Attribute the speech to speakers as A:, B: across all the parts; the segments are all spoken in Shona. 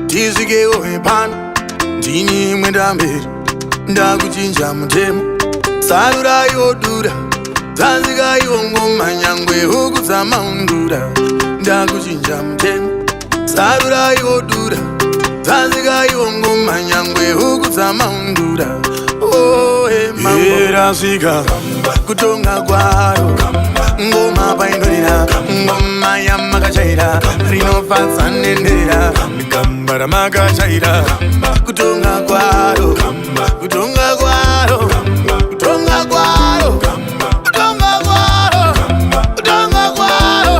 A: tizvikewo epano ndini mwenda mberi ndakuchinja mutemo saruraiwo dura dzanzikaiwo ngoma nyangwe huku dzamaundura ndakuchinja mutemo saruraiwo dura dzanzikaiwo ngoma nyangwe huku dzamaundura erasvika kutonga kwaro ngoma paindorira ngoma yamakachaira rinofadza nenderera gamba ramakachaira kutonga kwaro kutonga kwaro kutonga kwaro kutonga kwaro kutonga kwaro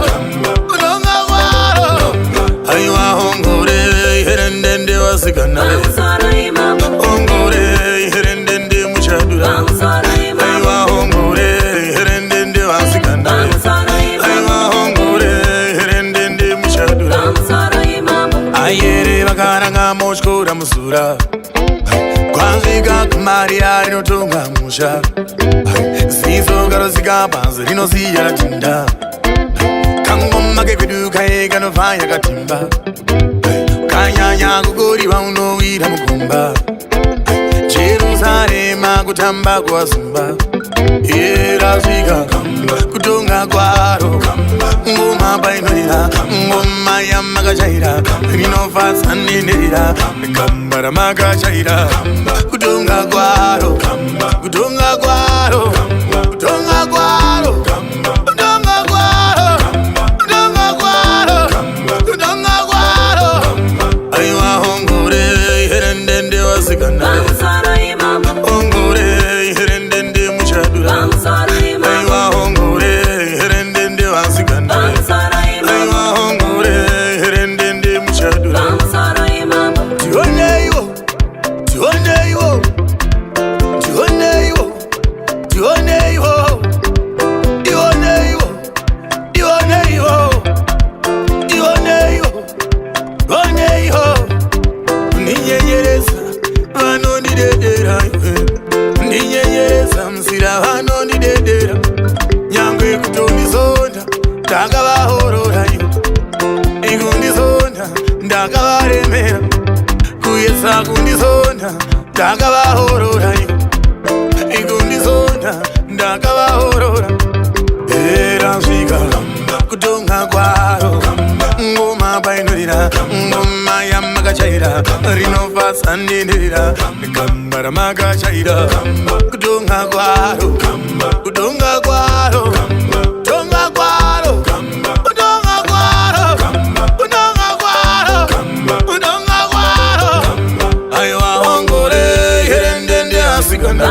A: kutonga kwaro aiwa hongore herendende wasikana hongore herendende muchadura aiwa hongore herendende wasikana aiwa hongore herendende muchadura ayere vakaranga motyora musura kwasvika kumarira rinotonga musha ziso karosika panzi rinosiya ratinda kangoma kekwedu kaye kanobva yakatimba kanyanya kukoriwa unowira mugomba Jerusarema kutamba kwazumba erasvika kutonga kwaro ngoma paindorira ngoma yamakachaira rinofadza nenderera gamba ramakachaira kutonga kwaro kutonga kwaro kutonga kwaro kutonga kwaro kutonga kwaro kutonga kwaro aiwa hongore herendende wasikana hongore herendende muchadura aiwa hongore herendende wasikana aiwa hongore herendende muchadura tioneiwo tioneiwo tioneiwo tioneiwo tioneiwo tioneiwo tioneiwo tioneiwo ndinyenyeresa vanondidedera ndinyenyeresa mzira vanondidedera nyangwe kutondizonda ndakavahorora ikundizonda ndakavaremera kuyesa kundizonda ndakavahorora ikundizonda ndakavahorora erasvika kutonga kwaro ngoma paindorira ngoma yamakachaira rinofadza nenderera gamba ramakachaira kutonga kwaro kutonga kwaro kutonga kwaro kutonga kwaro kutonga kwaro kutonga kwaro aiwa hongore herendende asikana